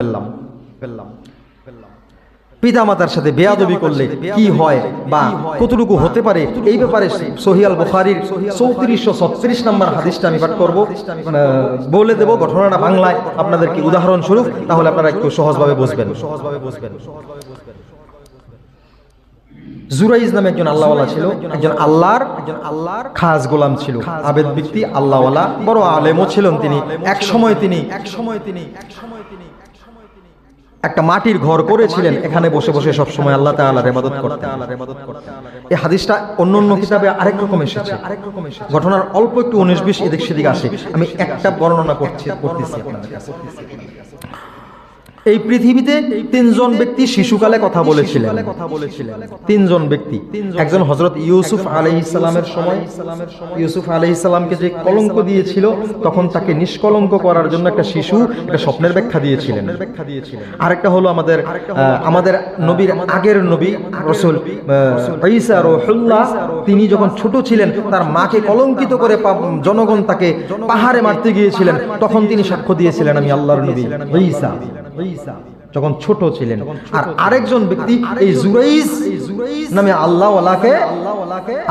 ফেললাম পিতামাতার সাথে বেয়াদবি করলে কি হয় বা কতটুকু হতে পারে এই ব্যাপারে সহিহ আল বুখারীর 3436 নম্বর হাদিসটা আমি পাঠ করব, বলে দেব ঘটনাটা বাংলায় আপনাদেরকে উদাহরণ স্বরূপ, তাহলে আপনারা একটু সহজভাবে বুঝবেন। জুরাইজ নামে একজন আল্লাহওয়ালা ছিল, একজন আল্লাহর খাস গোলাম ছিল, আবেদ ব্যক্তি, আল্লাহওয়ালা, বড় আলেমও ছিলেন তিনি। এক সময় তিনি একটা মাটির ঘর করেছিলেন, এখানে বসে বসে সব সময় আল্লাহ তাআলার ইবাদত করতেন। এই হাদিসটা অন্য কিতাবে আরেক রকম এসেছে, ঘটনার অল্প একটু 19-20 এদিক সেদিক আসে। আমি একটা বর্ণনা করতেছি আপনাদের কাছে। এই পৃথিবীতে তিনজন ব্যক্তি শিশুকালে কথা বলেছিলেন। তিনজন ব্যক্তি, একজন হযরত ইউসুফ আলাইহিস সালামের সময় ইউসুফ আলাইহিস সালামকে যে কলঙ্ক দিয়েছিল, তখন তাকে নিষ্কলঙ্ক করার জন্য একটা শিশু একটা স্বপ্নের ব্যাখ্যা দিয়েছিলেন। আরেকটা হলো আমাদের নবীর আগের নবী রাসূল ঈসা রূহুল্লাহ, তিনি যখন ছোট ছিলেন তার মাকে কলঙ্কিত করে জনগণ তাকে পাহাড়ে মারতে গিয়েছিলেন, তখন তিনি সাক্ষ্য দিয়েছিলেন আমি আল্লাহর নবী ঈসা, যখন ছোট ছিলেন। আর আরেকজন ব্যক্তি এই জুরাইজ নামে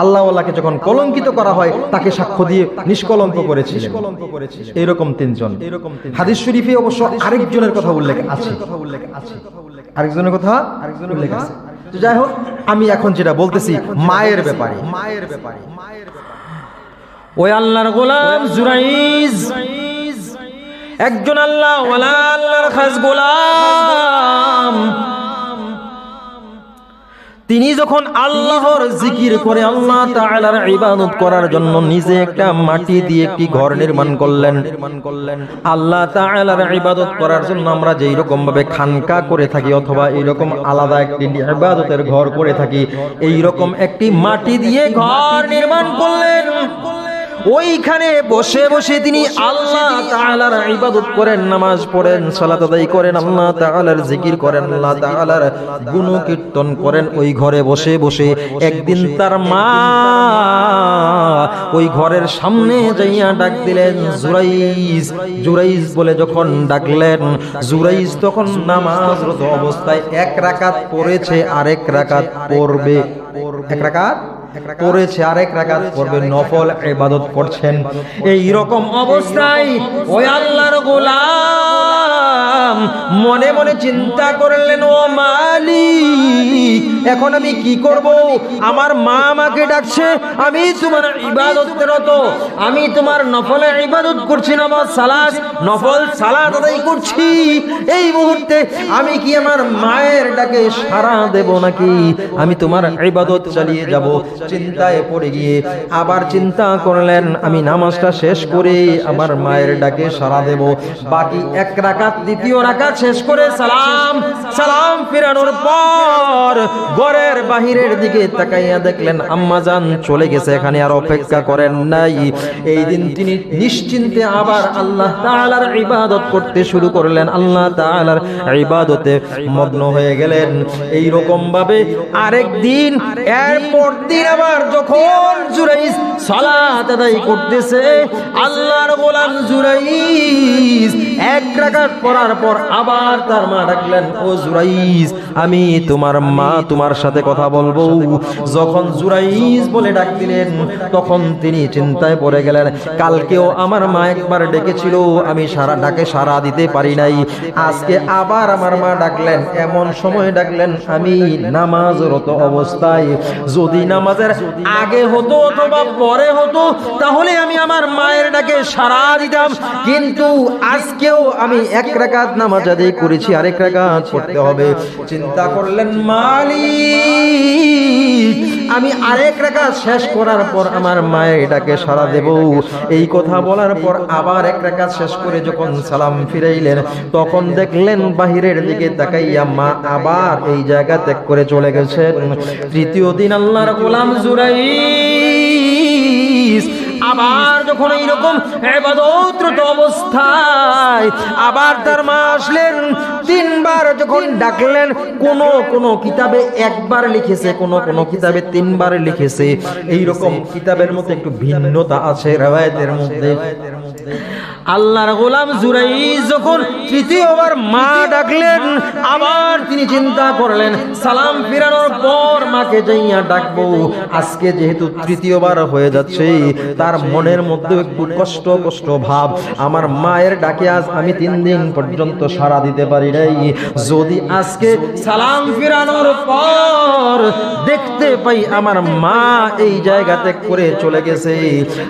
আল্লাহওয়ালাকে যখন কলঙ্কিত করা হয় তাকে সাক্ষ্য দিয়ে নিষ্কলঙ্ক করেছিলেন। এরকম তিনজন। হাদিস শরীফে অবশ্য আরেকজনের কথা উল্লেখ আছে, আরেকজনের কথা উল্লেখ আছে। তো যাই হোক, আমি এখন যেটা বলতেছি মায়ের ব্যাপারে। ওই আল্লাহর গোলাম জুরাইজ একজন আল্লাহর খাস গোলাম। তিনি যখন আল্লাহর জিকির করে আল্লাহ তাআলার ইবাদত করার জন্য নিজে একটা মাটি দিয়ে একটি ঘর নির্মাণ করলেন। আল্লাহ তাআলার ইবাদত করার জন্য আমরা যেই রকম ভাবে খানকা করে থাকি অথবা এইরকম আলাদা একটি ইবাদতের ঘর করে থাকি, এই রকম একটি মাটি দিয়ে ঘর নির্মাণ করলেন। ওইখানে বসে বসে তিনি আল্লাহ তাআলার ইবাদত করেন, নামাজ পড়েন, সালাত আদায় করেন, আল্লাহ তাআলার জিকির করেন, আল্লাহ তাআলার গুণকীর্তন করেন ওই ঘরে বসে বসে। একদিন তার মা ওই ঘরের সামনে যাইয়া ডাক দিলেন, জুরাইজ, জুরাইজ বলে যখন ডাকলেন, জুরাইজ তখন নামাজরত অবস্থায় এক রাকাত পড়েছে, আরেক রাকাত পড়বে, এক রাকাত পড়েছে, আরেক রাকাত পড়বে, নফল ইবাদত করছেন। এই রকম অবস্থায় ওই আল্লাহর গোলাম মনে মনে চিন্তা করলেন, ও মালিক, এখন আমি কি করব? আমার মা আমাকে ডাকছে, আমি তোমার ইবাদতরত, আমি তোমার নফল ইবাদত করছি, নফল সালাত আদায় করছি। এই মুহূর্তে আমি কি আমার মায়ের ডাকে সাড়া দেব নাকি আমি তোমার ইবাদত চালিয়ে যাব? চিন্তায় পড়ে গিয়ে আবার চিন্তা করলেন, আমি নামাজটা শেষ করে আমার মায়ের ডাকে সাড়া দেব। বাকি এক রাকাত, দ্বিতীয় রাকাত শেষ করে সালাম ফিরানোর পর ঘরের বাহিরের দিকে তাকাইয়া দেখলেন আম্মাজান চলে গেছে, এখানে আর অপেক্ষা করেন নাই। এই দিন তিনি নিশ্চিন্তে আবার আল্লাহ তাআলার ইবাদত করতে শুরু করলেন, আল্লাহ তাআলার ইবাদতে মগ্ন হয়ে গেলেন। এই রকম ভাবে আরেক দিন, এরপর দিন আবার যখন জুরাইজ সালাত আদায় করতেছে, আল্লাহর গোলাম জুরাইজ এক রাকাত পড়ার পর আবার তার মা ডাকলেন, ও জুরাইজ, আমি তোমার মা, তোমার সাথে কথা বলবো। যখন জুরাইজ বলে ডাক দিলেন, তখন তিনি চিন্তায় পড়ে গেলেন, কালকেও আমার মা একবার ডেকেছিল, আমি ডাকে সাড়া দিতে পারি নাই, আজকে আবার আমার মা ডাকলেন, এমন সময় ডাকলেন আমি নামাজরত অবস্থায়। যদি নামাজের আগে হতো অথবা পরে হতো তাহলে আমি আমার মায়ের ডাকে সাড়া দিতাম, কিন্তু আজকেও আমি এক রাকাত নামাজ আদায় করেছি, আরেক রাকাত পড়তে হবে। চিন্তা করলেন, মালিক, আমি আরেক রাকাত শেষ করার পর আমার মায়ের ডাকে সাড়া দেব। এই কথা বলার পর আবার এক রাকাত শেষ করে যখন সালাম ফিরাইলেন, তখন দেখলেন বাহিরের দিকে তাকাইয়া মা আবার এই জায়গা ত্যাগ করে চলে গেছেন। তৃতীয় দিন আল্লাহর গোলাম জুরাইজ আবার যখন এইরকম ইবাদতরত অবস্থায় আবার তার মা আসলেন, তিনবার যখন ডাকলেন, কোন কিতাবে একবার লিখেছে, কোন কিতাবে তিনবার লিখেছে। এইরকম কিতাবের মধ্যে একটু ভিন্নতা আছে, রিওয়ায়াতের মধ্যে। আল্লাহর গোলাম জুরাইজ যখন তৃতীয়বার মা ডাকলেন, আবার তিনি চিন্তা করলেন সালাম ফিরানোর পর মাকে যাইয়া ডাকবো। আজকে যেহেতু তৃতীয়বার হয়ে যাচ্ছে, তার মনের মধ্যে একটু কষ্ট কষ্ট ভাব, আমার মায়ের ডাকে আজ আমি 3 দিন পর্যন্ত সাড়া দিতে পারি নাই, যদি আজকে সালাম ফিরানোর পর দেখতে পাই আমার মা এই জায়গা ত্যাগ করে চলে গেছে,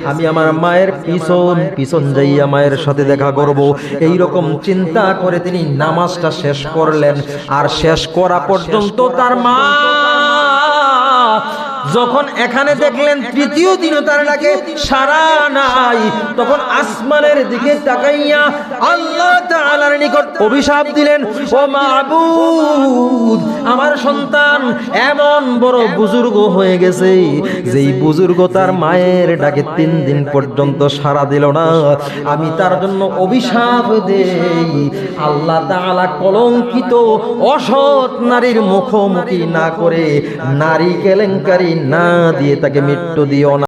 আমি আমার মায়ের পিছন পিছন যাইয়া মায়ের সাথে দেখা করব। এই রকম চিন্তা করে তিনি নামাজটা শেষ করলেন। আর শেষ করা পর্যন্ত তার মা যখন এখানে দেখলেন তৃতীয় দিনও তার ডাকে সাড়া নাই, তখন আসমানের দিকে তাকাইয়া আল্লাহ তাআলার নিকট অভিশাপ দিলেন, ও মাবুদ, আমার সন্তান এমন বড় বুজুর্গ হয়ে গেছে, যেই বুজুর্গ তার মায়ের ডাকে 3 দিন পর্যন্ত সাড়া দিল না, আমি তার জন্য অভিশাপ দেই, আল্লাহ তাআলা কলঙ্কিত অসৎ নারীর মুখোমুখি না করে, নারী কেলেঙ্কারি না দিয়ে তাকে মৃত্যু দিও না।